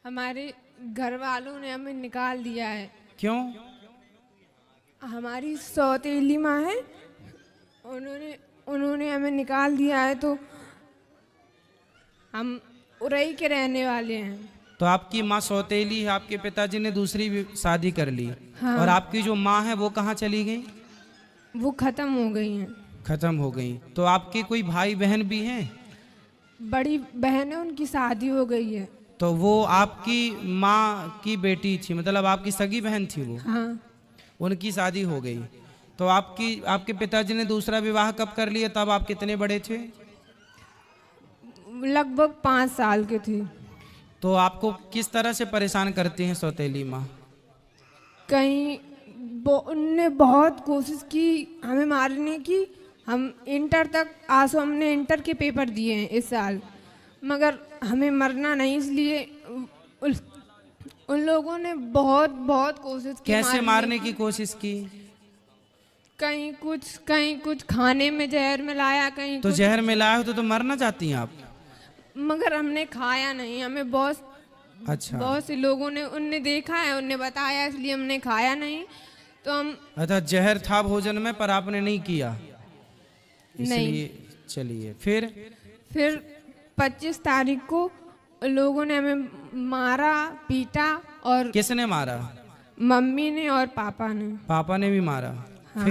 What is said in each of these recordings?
हमारे घर वालों ने हमें निकाल दिया है। क्यों? हमारी सौतेली माँ है, उन्होंने हमें निकाल दिया है, तो हम उरई के रहने वाले हैं। तो आपकी माँ सौतेली है, आपके पिताजी ने दूसरी भी शादी कर ली। हाँ। और आपकी जो माँ है वो कहाँ चली गई? वो खत्म हो गई हैं। खत्म हो गई। तो आपके कोई भाई बहन भी हैं? बड़ी बहन है, उनकी शादी हो गई है। तो वो आपकी माँ की बेटी थी, मतलब आपकी सगी बहन थी वो? हाँ। उनकी शादी हो गई। तो आपके पिताजी ने दूसरा विवाह कब कर लिया? तब आप कितने बड़े थे? लगभग 5 साल के थे। तो आपको किस तरह से परेशान करती हैं सौतेली माँ? कहीं उनने बहुत कोशिश की हमें मारने की। हम इंटर तक आंसू, हमने इंटर के पेपर दिए हैं इस साल, मगर हमें मरना नहीं, इसलिए उन लोगों ने बहुत बहुत कोशिश की। कैसे मारने की कोशिश की? कहीं कुछ खाने में जहर मिलाया, कहीं तो कुछ, जहर मिलाया हो तो मरना चाहती हैं आप? मगर हमने खाया नहीं। हमें अच्छा। बहुत से लोगों ने उनने देखा है, उनने बताया, इसलिए हमने खाया नहीं। तो हम अच्छा, जहर था भोजन में पर आपने नहीं किया, इसलिए। चलिए फिर 25 तारीख को लोगों ने हमें मारा, पीटा। और किसने मारा? मम्मी ने और पापा ने। पापा ने भी मारा? हाँ।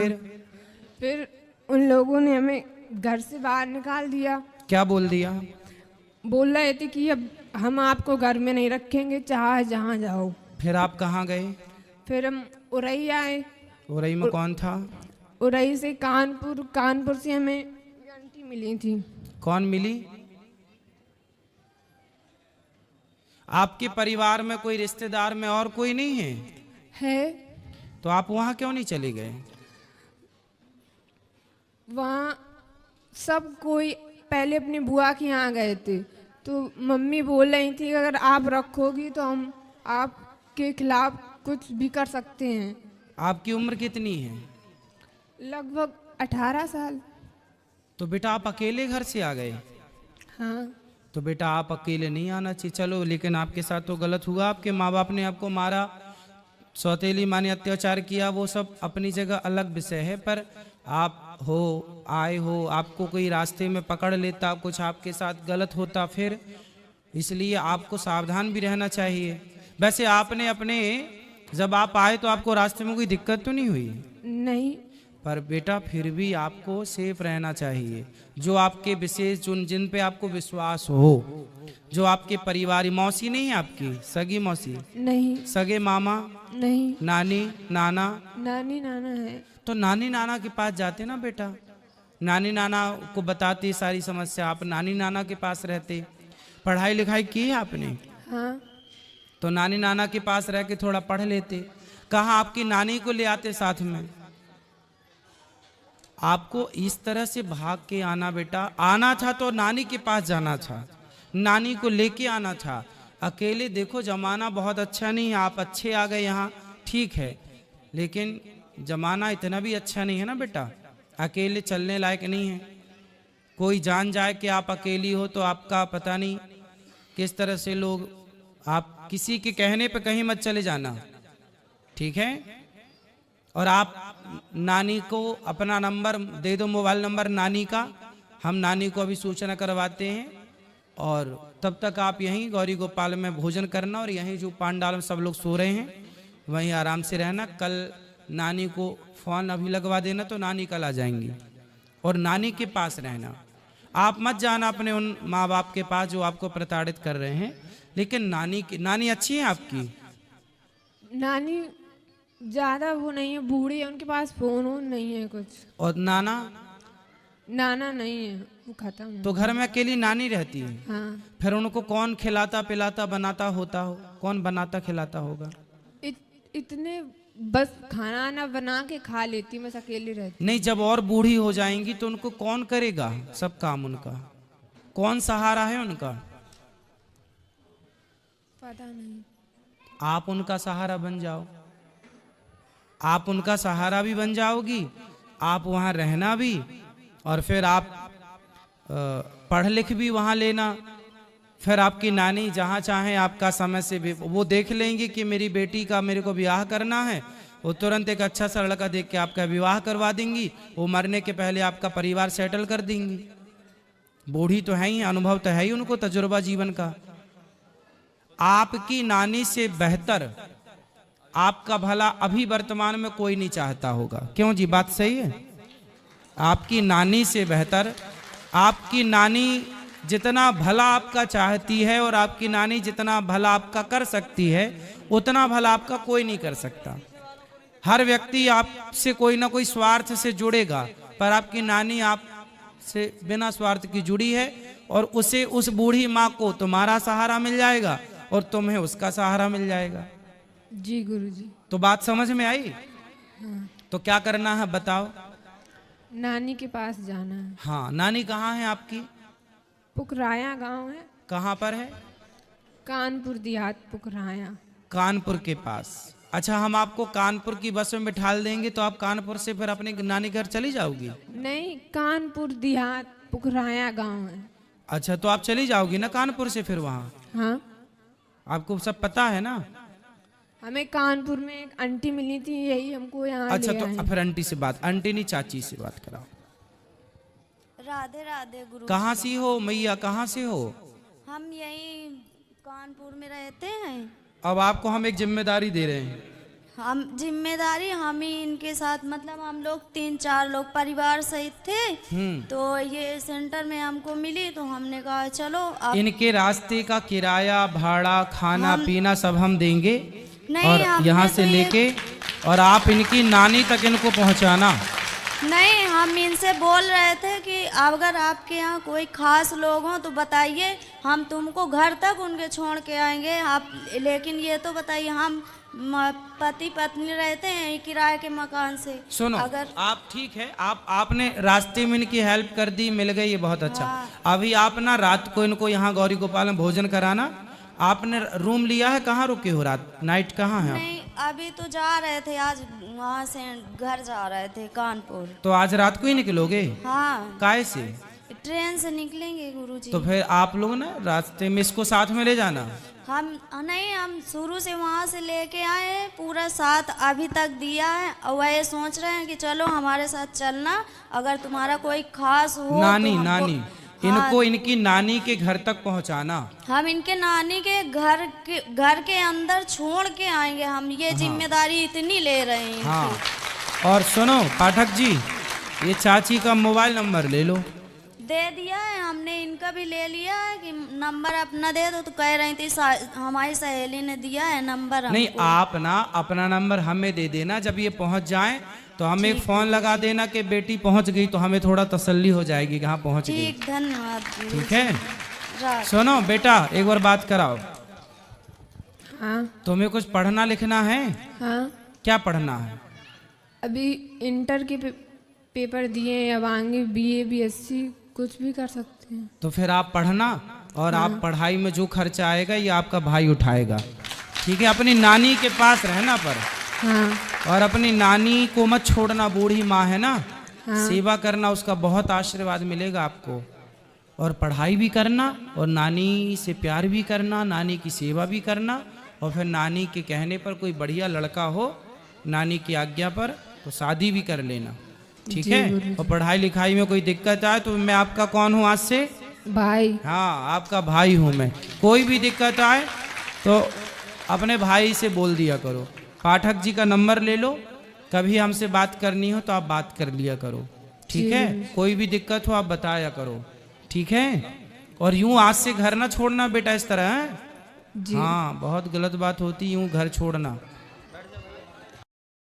फिर उन लोगों ने हमें घर से बाहर निकाल दिया। क्या बोल दिया? बोल रहे थे कि अब हम आपको घर में नहीं रखेंगे, चाहे जहाँ जाओ। फिर आप कहाँ गए? फिर हम उरई आए। उरई में कौन था? उरई से कानपुर से हमें आंटी मिली थी। कौन मिली? आपके परिवार में कोई रिश्तेदार में और कोई नहीं है? तो आप वहाँ क्यों नहीं चले गए? वहाँ सब कोई पहले अपनी बुआ के यहाँ गए थे, तो मम्मी बोल रही थी कि अगर आप रखोगी तो हम आपके खिलाफ कुछ भी कर सकते हैं। आपकी उम्र कितनी है? लगभग 18 साल। तो बेटा आप अकेले घर से आ गए? हाँ। तो बेटा आप अकेले नहीं आना चाहिए, चलो, लेकिन आपके साथ तो गलत हुआ। आपके माँ बाप ने आपको मारा, सौतेली माँ ने अत्याचार किया, वो सब अपनी जगह अलग विषय है। पर आप आए हो, आपको कोई रास्ते में पकड़ लेता, कुछ आपके साथ गलत होता, फिर इसलिए आपको सावधान भी रहना चाहिए। वैसे आपने जब आप आए तो आपको रास्ते में कोई दिक्कत तो नहीं हुई? नहीं। पर बेटा फिर भी आपको सेफ रहना चाहिए। जो आपके विशेष जिन पे आपको विश्वास हो, जो आपके परिवार, मौसी नहीं है आपकी? सगी मौसी नहीं। सगे मामा नहीं। नानी नाना? नानी नाना है। तो नानी नाना के पास जाते ना बेटा, नानी नाना को बताते सारी समस्या, आप नानी नाना के पास रहते। पढ़ाई लिखाई की है आपने? हाँ। तो नानी नाना के पास रह के थोड़ा पढ़ लेते। कहाँ आपकी नानी को ले आते साथ में। आपको इस तरह से भाग के आना बेटा, आना था तो नानी के पास जाना था, नानी को लेके आना था। अकेले देखो जमाना बहुत अच्छा नहीं है, आप अच्छे आ गए यहाँ, ठीक है, लेकिन जमाना इतना भी अच्छा नहीं है ना बेटा, अकेले चलने लायक नहीं है। कोई जान जाए कि आप अकेली हो तो आपका पता नहीं किस तरह से लोग, आप किसी के कहने पे कहीं मत चले जाना, ठीक है। और आप नानी को अपना नंबर दे दो, मोबाइल नंबर नानी का, हम नानी को अभी सूचना करवाते हैं। और तब तक आप यहीं गौरी गोपाल में भोजन करना, और यहीं जो पांडाल में सब लोग सो रहे हैं वहीं आराम से रहना। कल नानी को फ़ोन अभी लगवा देना तो नानी कल आ जाएंगी, और नानी के पास रहना। आप मत जाना अपने उन माँ बाप के पास जो आपको प्रताड़ित कर रहे हैं, लेकिन नानी अच्छी है आपकी? नानी ज्यादा वो नहीं है, बूढ़ी है, उनके पास फोन नहीं है कुछ। और नाना? नाना नहीं है, वो खत्म है। तो घर में अकेली नानी रहती है? हाँ। फिर उनको कौन खिलाता पिलाता बनाता होता हो? कौन बनाता खिलाता होगा? इतने बस खाना ना बना के खा लेती, बस अकेली रहती। नहीं, जब और बूढ़ी हो जाएंगी तो उनको कौन करेगा सब काम? उनका कौन सहारा है उनका? पता नहीं। आप उनका सहारा बन जाओ, आप उनका सहारा भी बन जाओगी, आप वहाँ रहना भी, और फिर आप पढ़ लिख भी वहाँ लेना, फिर आपकी नानी जहाँ चाहें आपका समय से भी वो देख लेंगी कि मेरी बेटी का मेरे को ब्याह करना है, वो तुरंत एक अच्छा सा लड़का देख के आपका विवाह करवा देंगी। वो मरने के पहले आपका परिवार सेटल कर देंगी। बूढ़ी तो है ही, अनुभव तो है ही उनको, तजुर्बा जीवन का। आपकी नानी से बेहतर आपका भला अभी वर्तमान में कोई नहीं चाहता होगा। क्यों जी, बात सही है? आपकी नानी से बेहतर आपकी नानी जितना भला आपका चाहती है और आपकी नानी जितना भला आपका कर सकती है, उतना भला आपका कोई नहीं कर सकता। हर व्यक्ति आपसे कोई ना कोई स्वार्थ से जुड़ेगा, पर आपकी नानी आपसे बिना स्वार्थ की जुड़ी है, और उसे, उस बूढ़ी माँ को तुम्हारा सहारा मिल जाएगा और तुम्हें उसका सहारा मिल जाएगा। जी गुरुजी। तो बात समझ में आई? हाँ। तो क्या करना है बताओ? नानी के पास जाना है। हाँ, नानी कहाँ है आपकी? पुकराया गांव है। कहाँ पर है? कानपुर देहात, पुकराया। कानपुर के पास। अच्छा, हम आपको कानपुर की बस में बिठा देंगे तो आप कानपुर से फिर अपने नानी घर चली जाओगी? नहीं, कानपुर देहात, पुकराया गांव है। अच्छा, तो आप चली जाओगी ना कानपुर से फिर वहाँ? हाँ। आपको सब पता है ना? हमें कानपुर में एक आंटी मिली थी, यही हमको यहाँ अच्छा, ले तो आए। फिर आंटी से बात, आंटी नहीं चाची से बात कराओ। राधे राधे गुरु। कहाँ से हो मैया, कहाँ से हो? हम यही कानपुर में रहते हैं। अब आपको हम एक जिम्मेदारी दे रहे हैं। हम जिम्मेदारी हम ही इनके साथ, मतलब हम लोग 3-4 लोग परिवार सहित थे, तो ये सेंटर में हमको मिली, तो हमने कहा चलो आप। इनके रास्ते का किराया, भाड़ा, खाना पीना सब हम देंगे, नहीं, और हमने यहाँ तो से ये- लेके और आप इनकी नानी तक इनको पहुँचाना। नहीं, हम इनसे बोल रहे थे कि अगर आपके यहाँ कोई खास लोग हों तो बताइए, हम तुमको घर तक उनके छोड़ के आएंगे आप। लेकिन ये तो बताइए, हम पति पत्नी रहते हैं किराए के मकान से। सुनो, अगर आप ठीक है, आपने रास्ते में इनकी हेल्प कर दी, मिल गई, ये बहुत अच्छा। अभी आप ना रात को इनको यहाँ गौरी गोपाल में भोजन कराना। आपने रूम लिया है? कहाँ रुके हो रात, नाइट कहाँ है आप? नहीं, अभी तो जा रहे थे, आज वहाँ से घर जा रहे थे कानपुर। तो आज रात को ही निकलोगे? हाँ, काय से? ट्रेन से निकलेंगे गुरुजी। तो फिर आप लोग ना रास्ते में इसको साथ में ले जाना। हम नहीं, हम शुरू से वहाँ से लेके आए हैं, पूरा साथ अभी तक दिया है, और वह सोच रहे हैं कि चलो हमारे साथ चलना, अगर तुम्हारा कोई खास हो नानी तो हमको- नानी इनको इनकी नानी के घर तक पहुंचाना। हम इनके नानी के घर के अंदर छोड़ के आएंगे। हम ये जिम्मेदारी इतनी ले रहे हैं। हाँ, और सुनो पाठक जी, ये चाची का मोबाइल नंबर ले लो। दे दिया है हमने, इनका भी ले लिया है कि नंबर अपना दे दो, तो कह रही थी हमारी सहेली ने दिया है नंबर हमको। नहीं, आप ना अपना नंबर हमें दे देना, जब ये पहुंच जाएं तो हमें एक फोन लगा देना कि बेटी पहुंच गई, तो हमें थोड़ा तसल्ली हो जाएगी कि हाँ पहुंच गई। ठीक, धन्यवाद। ठीक है, रात। सुनो बेटा, एक बार बात कराओ। हाँ। तुम्हें कुछ पढ़ना लिखना है? हाँ, क्या पढ़ना है? अभी इंटर के पेपर दिए, अब आगे BA BSc कुछ भी कर सकते हैं। तो फिर आप पढ़ना, और आप पढ़ाई में जो खर्चा आएगा ये आपका भाई उठाएगा। ठीक है, अपनी नानी के पास रहना पर। हाँ। और अपनी नानी को मत छोड़ना, बूढ़ी माँ है ना। हाँ। सेवा करना, उसका बहुत आशीर्वाद मिलेगा आपको। और पढ़ाई भी करना, और नानी से प्यार भी करना, नानी की सेवा भी करना, और फिर नानी के कहने पर कोई बढ़िया लड़का हो, नानी की आज्ञा पर, तो शादी भी कर लेना। ठीक है, और पढ़ाई लिखाई में कोई दिक्कत आए तो मैं आपका कौन हूँ आज से? भाई। हाँ, आपका भाई हूँ मैं। कोई भी दिक्कत आए तो अपने भाई से बोल दिया करो। पाठक जी का नंबर ले लो, कभी हमसे बात करनी हो तो आप बात कर लिया करो। ठीक है, कोई भी दिक्कत हो आप बताया करो। ठीक है, और यूं आज से घर ना छोड़ना बेटा, इस तरह है। हाँ, बहुत गलत बात होती यूं घर छोड़ना।